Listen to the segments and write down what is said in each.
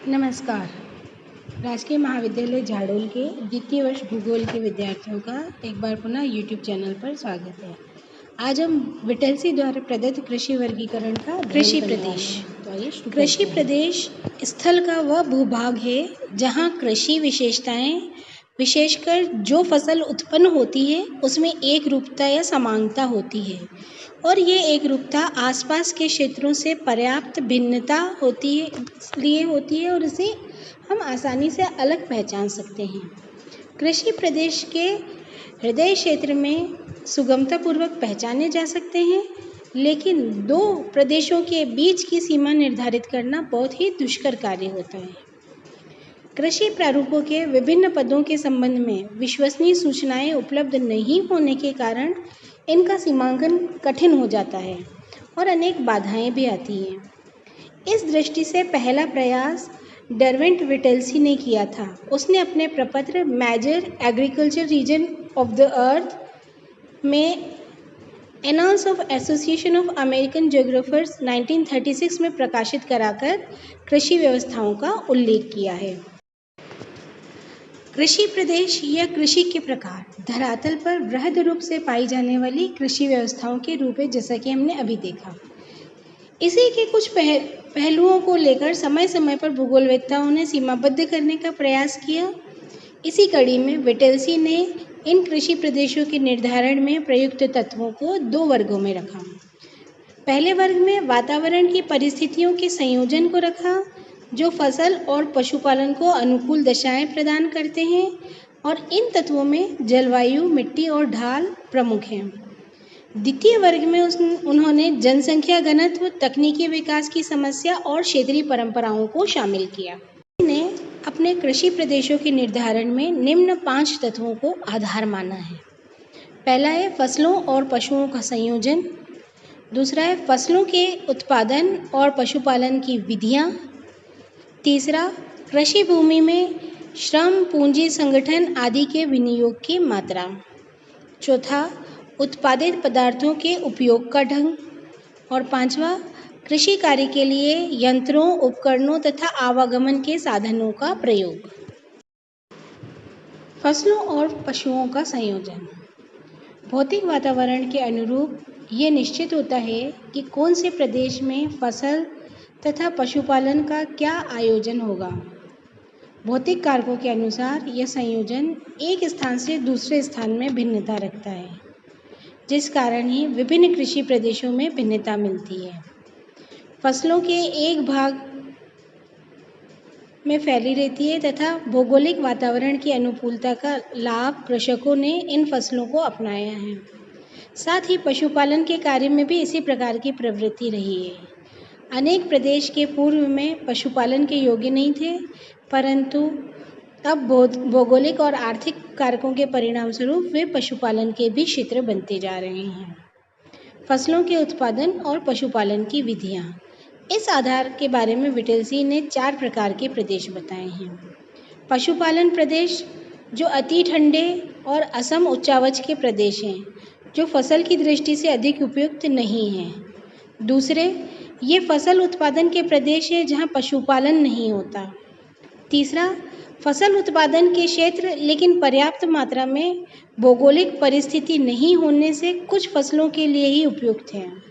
नमस्कार। राजकीय महाविद्यालय झाडोल के द्वितीय वर्ष भूगोल के विद्यार्थियों का एक बार पुनः यूट्यूब चैनल पर स्वागत है। आज हम विटेल्सी द्वारा प्रदत्त कृषि वर्गीकरण का कृषि प्रदेश कृषि प्रदेश स्थल का वह भूभाग है जहाँ कृषि विशेषताएं विशेषकर जो फसल उत्पन्न होती है उसमें एक रूपता या समानता होती है और ये एक रूपता आसपास के क्षेत्रों से पर्याप्त भिन्नता होती है इसलिए होती है और इसे हम आसानी से अलग पहचान सकते हैं। कृषि प्रदेश के हृदय क्षेत्र में सुगमतापूर्वक पहचाने जा सकते हैं, लेकिन दो प्रदेशों के बीच की सीमा निर्धारित करना बहुत ही दुष्कर कार्य होता है। कृषि प्रारूपों के विभिन्न पदों के संबंध में विश्वसनीय सूचनाएं उपलब्ध नहीं होने के कारण इनका सीमांकन कठिन हो जाता है और अनेक बाधाएं भी आती हैं। इस दृष्टि से पहला प्रयास डरवेंट विटेल्सी ने किया था। उसने अपने प्रपत्र major agriculture region of the earth में annals of association of American geographers 1936 में प्रकाशित कराकर कृषि व्यवस्थाओं का उल्लेख किया है। कृषि प्रदेश या कृषि के प्रकार धरातल पर वृहद रूप से पाई जाने वाली कृषि व्यवस्थाओं के रूप है, जैसा कि हमने अभी देखा। इसी के कुछ पहलुओं को लेकर समय समय पर भूगोलवेत्ताओं ने सीमाबद्ध करने का प्रयास किया। इसी कड़ी में विटेल्सी ने इन कृषि प्रदेशों के निर्धारण में प्रयुक्त तत्वों को दो वर्गों में रखा। पहले वर्ग में वातावरण की परिस्थितियों के संयोजन को रखा जो फसल और पशुपालन को अनुकूल दशाएं प्रदान करते हैं, और इन तत्वों में जलवायु, मिट्टी और ढाल प्रमुख हैं। द्वितीय वर्ग में उन्होंने जनसंख्या घनत्व, तकनीकी विकास की समस्या और क्षेत्रीय परंपराओं को शामिल किया। ने अपने कृषि प्रदेशों के निर्धारण में निम्न 5 तत्वों को आधार माना है। पहला है फसलों और पशुओं का संयोजन। दूसरा है फसलों के उत्पादन और पशुपालन की विधियां। तीसरा, कृषि भूमि में श्रम, पूंजी, संगठन आदि के विनियोग की मात्रा। चौथा, उत्पादित पदार्थों के उपयोग का ढंग। और पांचवा, कृषि कार्य के लिए यंत्रों, उपकरणों तथा आवागमन के साधनों का प्रयोग। फसलों और पशुओं का संयोजन। भौतिक वातावरण के अनुरूप ये निश्चित होता है कि कौन से प्रदेश में फसल तथा पशुपालन का क्या आयोजन होगा। भौतिक कारकों के अनुसार यह संयोजन एक स्थान से दूसरे स्थान में भिन्नता रखता है, जिस कारण ही विभिन्न कृषि प्रदेशों में भिन्नता मिलती है। फसलों के एक भाग में फैली रहती है तथा भौगोलिक वातावरण की अनुकूलता का लाभ कृषकों ने इन फसलों को अपनाया है। साथ ही पशुपालन के कार्य में भी इसी प्रकार की प्रवृत्ति रही है। अनेक प्रदेश के पूर्व में पशुपालन के योग्य नहीं थे, परंतु अब भौगोलिक और आर्थिक कारकों के परिणाम स्वरूप वे पशुपालन के भी क्षेत्र बनते जा रहे हैं। फसलों के उत्पादन और पशुपालन की विधियां। इस आधार के बारे में विटेल्सी ने 4 प्रकार के प्रदेश बताए हैं। पशुपालन प्रदेश जो अति ठंडे और असम उच्चावच के प्रदेश हैं, जो फसल की दृष्टि से अधिक उपयुक्त नहीं हैं। दूसरे, ये फसल उत्पादन के प्रदेश है जहाँ पशुपालन नहीं होता। तीसरा, फसल उत्पादन के क्षेत्र लेकिन पर्याप्त मात्रा में भौगोलिक परिस्थिति नहीं होने से कुछ फसलों के लिए ही उपयुक्त हैं।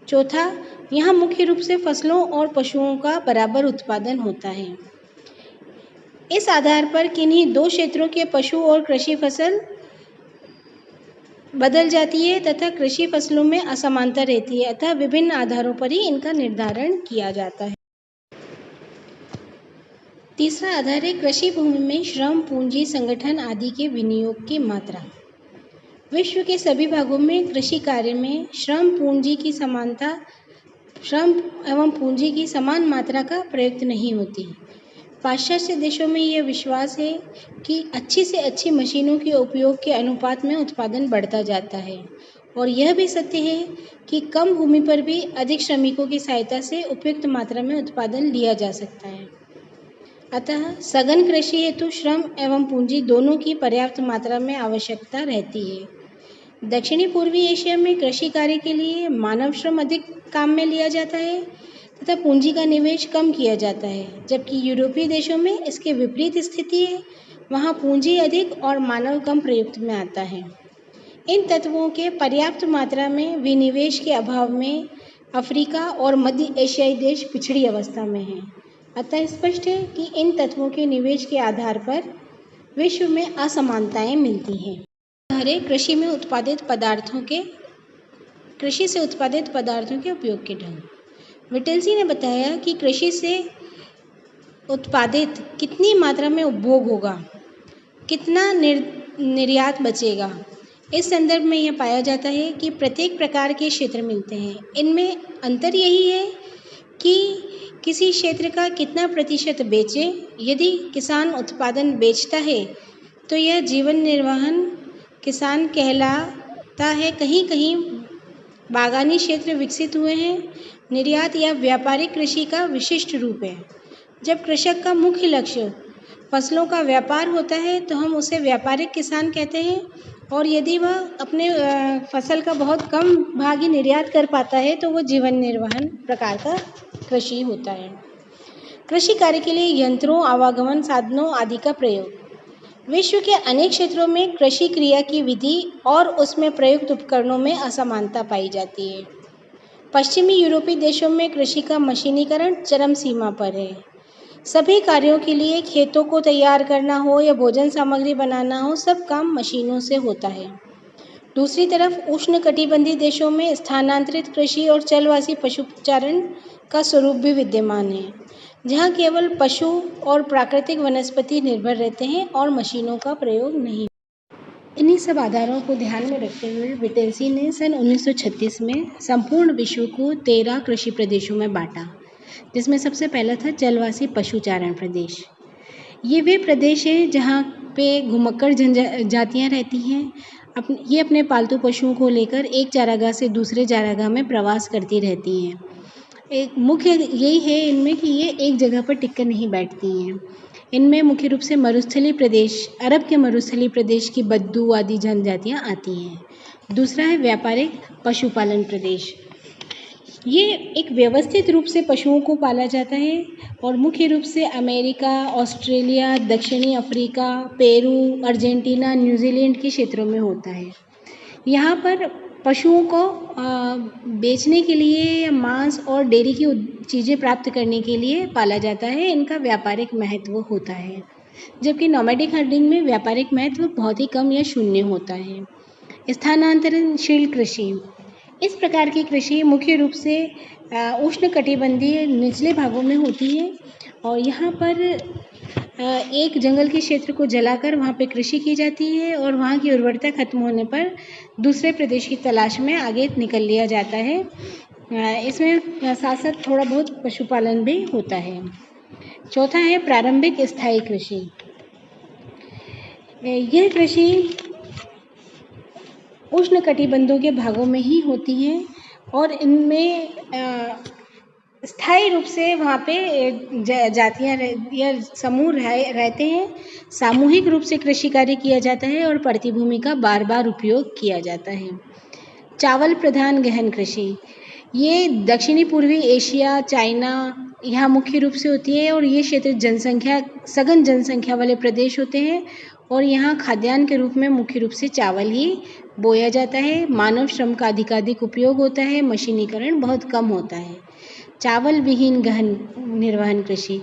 चौथा, यहाँ मुख्य रूप से फसलों और पशुओं का बराबर उत्पादन होता है। इस आधार पर किन्हीं 2 क्षेत्रों के पशु और कृषि फसल बदल जाती है तथा कृषि फसलों में असमानता रहती है, अतः विभिन्न आधारों पर ही इनका निर्धारण किया जाता है। तीसरा आधार है कृषि भूमि में श्रम, पूंजी, संगठन आदि के विनियोग की मात्रा। विश्व के सभी भागों में कृषि कार्य में श्रम एवं पूंजी की समान मात्रा का प्रयुक्त नहीं होती। पाश्चात्य देशों में यह विश्वास है कि अच्छी से अच्छी मशीनों के उपयोग के अनुपात में उत्पादन बढ़ता जाता है, और यह भी सत्य है कि कम भूमि पर भी अधिक श्रमिकों की सहायता से उपयुक्त मात्रा में उत्पादन लिया जा सकता है। अतः सघन कृषि हेतु श्रम एवं पूंजी दोनों की पर्याप्त मात्रा में आवश्यकता रहती है। दक्षिणी पूर्वी एशिया में कृषि कार्य के लिए मानव श्रम अधिक काम में लिया जाता है तथा पूंजी का निवेश कम किया जाता है, जबकि यूरोपीय देशों में इसके विपरीत स्थिति है। वहाँ पूंजी अधिक और मानव कम प्रयुक्त में आता है। इन तत्वों के पर्याप्त मात्रा में विनिवेश के अभाव में अफ्रीका और मध्य एशियाई देश पिछड़ी अवस्था में हैं। अतः स्पष्ट है कि इन तत्वों के निवेश के आधार पर विश्व में असमानताएं मिलती हैं। कृषि से उत्पादित पदार्थों के उपयोग के ढंग। विटेल्सी ने बताया कि कृषि से उत्पादित कितनी मात्रा में उपभोग होगा, कितना निर्यात बचेगा। इस संदर्भ में यह पाया जाता है कि प्रत्येक प्रकार के क्षेत्र मिलते हैं। इनमें अंतर यही है कि किसी क्षेत्र का कितना प्रतिशत बेचे। यदि किसान उत्पादन बेचता है तो यह जीवन निर्वाहन किसान कहलाता है। कहीं कहीं बागानी क्षेत्र विकसित हुए हैं। निर्यात या व्यापारिक कृषि का विशिष्ट रूप है। जब कृषक का मुख्य लक्ष्य फसलों का व्यापार होता है तो हम उसे व्यापारिक किसान कहते हैं, और यदि वह अपने फसल का बहुत कम भाग ही निर्यात कर पाता है तो वो जीवन निर्वाहन प्रकार का कृषि होता है। कृषि कार्य के लिए यंत्रों, आवागमन साधनों आदि का प्रयोग। विश्व के अनेक क्षेत्रों में कृषि क्रिया की विधि और उसमें प्रयुक्त उपकरणों में असमानता पाई जाती है। पश्चिमी यूरोपीय देशों में कृषि का मशीनीकरण चरम सीमा पर है। सभी कार्यों के लिए, खेतों को तैयार करना हो या भोजन सामग्री बनाना हो, सब काम मशीनों से होता है। दूसरी तरफ उष्णकटिबंधीय देशों में स्थानांतरित कृषि और चलवासी पशुचारण का स्वरूप भी विद्यमान है, जहाँ केवल पशु और प्राकृतिक वनस्पति निर्भर रहते हैं और मशीनों का प्रयोग नहीं। इन्हीं सब आधारों को ध्यान में रखते हुए विटेल्सी ने सन 1936 में संपूर्ण विश्व को 13 कृषि प्रदेशों में बांटा, जिसमें सबसे पहला था जलवासी पशुचारण प्रदेश। ये वे प्रदेश हैं जहाँ पे घुमक्कड़ जनजातियाँ रहती हैं। ये अपने पालतू पशुओं को लेकर एक चारागाह से दूसरे चारागाह में प्रवास करती रहती हैं। एक मुख्य यही है इनमें कि ये एक जगह पर टिककर नहीं बैठती हैं। इनमें मुख्य रूप से मरुस्थलीय प्रदेश, अरब के मरुस्थलीय प्रदेश की बद्दू आदि जनजातियाँ आती हैं। दूसरा है व्यापारिक पशुपालन प्रदेश। ये एक व्यवस्थित रूप से पशुओं को पाला जाता है और मुख्य रूप से अमेरिका, ऑस्ट्रेलिया, दक्षिणी अफ्रीका, पेरू, अर्जेंटीना, न्यूजीलैंड के क्षेत्रों में होता है। यहाँ पर पशुओं को बेचने के लिए, मांस और डेयरी की चीज़ें प्राप्त करने के लिए पाला जाता है। इनका व्यापारिक महत्व होता है, जबकि नोमैडिक हर्डिंग में व्यापारिक महत्व बहुत ही कम या शून्य होता है। स्थानांतरणशील कृषि। इस प्रकार की कृषि मुख्य रूप से उष्णकटिबंधीय निचले भागों में होती है और यहाँ पर एक जंगल के क्षेत्र को जलाकर वहाँ पे कृषि की जाती है और वहाँ की उर्वरता खत्म होने पर दूसरे प्रदेश की तलाश में आगे निकल लिया जाता है। इसमें साथ साथ थोड़ा बहुत पशुपालन भी होता है। चौथा है प्रारंभिक स्थायी कृषि। यह कृषि उष्णकटिबंधों के भागों में ही होती है और इनमें स्थायी रूप से वहाँ पे जातियाँ या समूह रहते हैं। सामूहिक रूप से कृषि कार्य किया जाता है और प्रतिभूमि का बार बार उपयोग किया जाता है। चावल प्रधान गहन कृषि। ये दक्षिणी पूर्वी एशिया, चाइना यहाँ मुख्य रूप से होती है और ये क्षेत्र सघन जनसंख्या वाले प्रदेश होते हैं और यहाँ खाद्यान्न के रूप में मुख्य रूप से चावल ही बोया जाता है। मानव श्रम का अधिकाधिक उपयोग होता है। मशीनीकरण बहुत कम होता है। चावल विहीन गहन निर्वहन कृषि।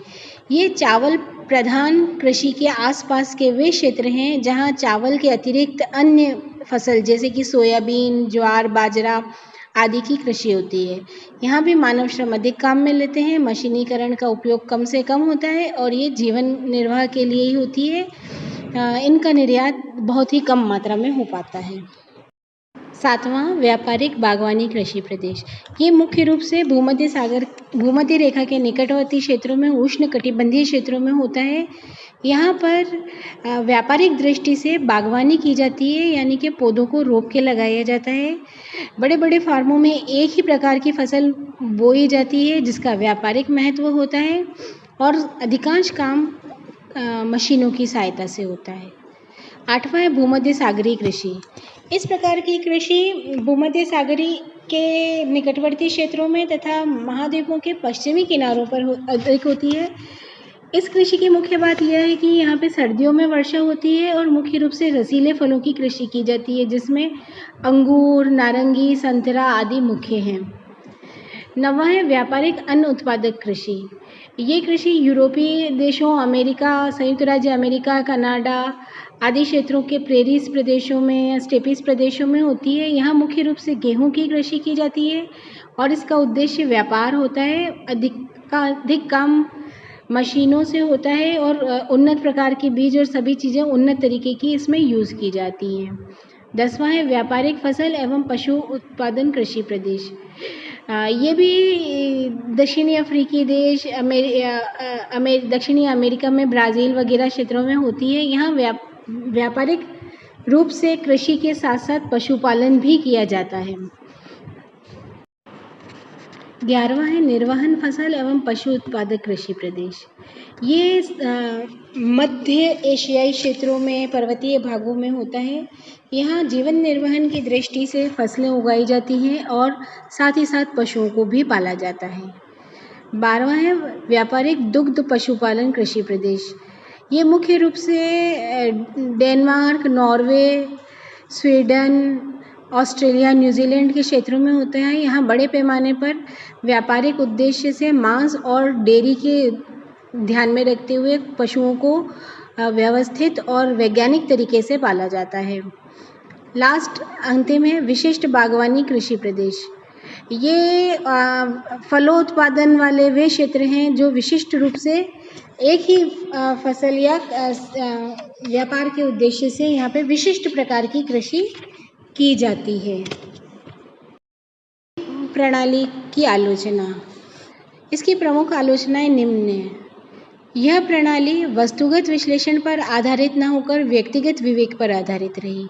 ये चावल प्रधान कृषि के आसपास के वे क्षेत्र हैं जहाँ चावल के अतिरिक्त अन्य फसल जैसे कि सोयाबीन, ज्वार, बाजरा आदि की कृषि होती है। यहाँ भी मानव श्रम अधिक काम में लेते हैं। मशीनीकरण का उपयोग कम से कम होता है और ये जीवन निर्वाह के लिए ही होती है। इनका निर्यात बहुत ही कम मात्रा में हो पाता है। सातवां व्यापारिक बागवानी कृषि प्रदेश। ये मुख्य रूप से भूमध्य रेखा के निकटवर्ती क्षेत्रों में, उष्णकटिबंधीय क्षेत्रों में होता है। यहाँ पर व्यापारिक दृष्टि से बागवानी की जाती है, यानी कि पौधों को रोप के लगाया जाता है। बड़े बड़े फार्मों में एक ही प्रकार की फसल बोई जाती है जिसका व्यापारिक महत्व होता है और अधिकांश काम मशीनों की सहायता से होता है। आठवां है भूमध्य सागरीय कृषि। इस प्रकार की कृषि भूमध्य सागरी के निकटवर्ती क्षेत्रों में तथा महाद्वीपों के पश्चिमी किनारों पर अधिक होती है। इस कृषि की मुख्य बात यह है कि यहाँ पे सर्दियों में वर्षा होती है और मुख्य रूप से रसीले फलों की कृषि की जाती है, जिसमें अंगूर, नारंगी, संतरा आदि मुख्य हैं। नवा है व्यापारिक अन्न उत्पादक कृषि। ये कृषि यूरोपीय देशों, अमेरिका, संयुक्त राज्य अमेरिका, कनाडा आदि क्षेत्रों के प्रेरीज प्रदेशों में या स्टेपीज प्रदेशों में होती है। यहाँ मुख्य रूप से गेहूं की कृषि की जाती है और इसका उद्देश्य व्यापार होता है। अधिक काम मशीनों से होता है और उन्नत प्रकार के बीज और सभी चीज़ें उन्नत तरीके की इसमें यूज़ की जाती हैं। 10वां है व्यापारिक फसल एवं पशु उत्पादन कृषि प्रदेश। ये भी दक्षिणी अफ्रीकी देश, दक्षिणी अमेरिका में ब्राज़ील वगैरह क्षेत्रों में होती है। यहाँ व्यापारिक रूप से कृषि के साथ साथ पशुपालन भी किया जाता है। 11वां है निर्वहन फसल एवं पशु उत्पादक कृषि प्रदेश। ये मध्य एशियाई क्षेत्रों में, पर्वतीय भागों में होता है। यहाँ जीवन निर्वहन की दृष्टि से फसलें उगाई जाती हैं और साथ ही साथ पशुओं को भी पाला जाता है। 12वां है व्यापारिक दुग्ध पशुपालन कृषि प्रदेश। ये मुख्य रूप से Denmark, Norway, Sweden, Australia, New Zealand के क्षेत्रों में होते हैं। यहाँ बड़े पैमाने पर व्यापारिक उद्देश्य से मांस और डेयरी के ध्यान में रखते हुए पशुओं को व्यवस्थित और वैज्ञानिक तरीके से पाला जाता है। लास्ट अंतिम है विशिष्ट बागवानी कृषि प्रदेश। ये फलोत्पादन वाले वे क्षेत्र हैं जो विशिष्ट रूप से एक ही फसल या व्यापार के उद्देश्य से यहाँ पे विशिष्ट प्रकार की कृषि की जाती है। प्रणाली की आलोचना। इसकी प्रमुख आलोचनाएं निम्न हैं। यह प्रणाली वस्तुगत विश्लेषण पर आधारित न होकर व्यक्तिगत विवेक पर आधारित रही।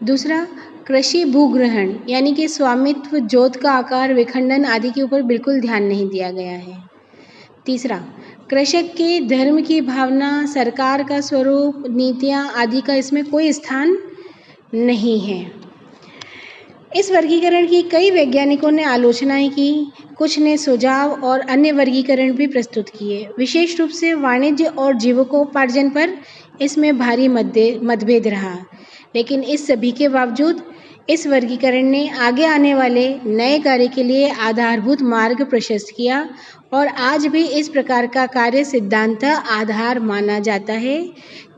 दूसरा, कृषि भूग्रहण यानी कि स्वामित्व, जोत का आकार, विखंडन आदि के ऊपर बिल्कुल ध्यान नहीं दिया गया है। तीसरा, कृषक के धर्म की भावना, सरकार का स्वरूप, नीतियाँ आदि का इसमें कोई स्थान नहीं है। इस वर्गीकरण की कई वैज्ञानिकों ने आलोचनाएं की, कुछ ने सुझाव और अन्य वर्गीकरण भी प्रस्तुत किए। विशेष रूप से वाणिज्य और जीविकोपार्जन पर इसमें भारी मतभेद रहा, लेकिन इस सभी के बावजूद इस वर्गीकरण ने आगे आने वाले नए कार्य के लिए आधारभूत मार्ग प्रशस्त किया और आज भी इस प्रकार का कार्य सिद्धांत आधार माना जाता है,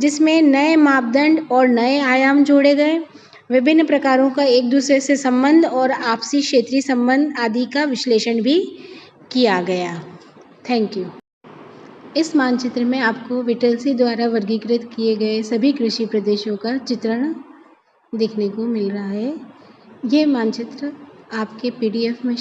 जिसमें नए मापदंड और नए आयाम जोड़े गए। विभिन्न प्रकारों का एक दूसरे से संबंध और आपसी क्षेत्रीय संबंध आदि का विश्लेषण भी किया गया। Thank you. इस मानचित्र में आपको विटलसी द्वारा वर्गीकृत किए गए सभी कृषि प्रदेशों का चित्रण देखने को मिल रहा है। ये मानचित्र आपके PDF में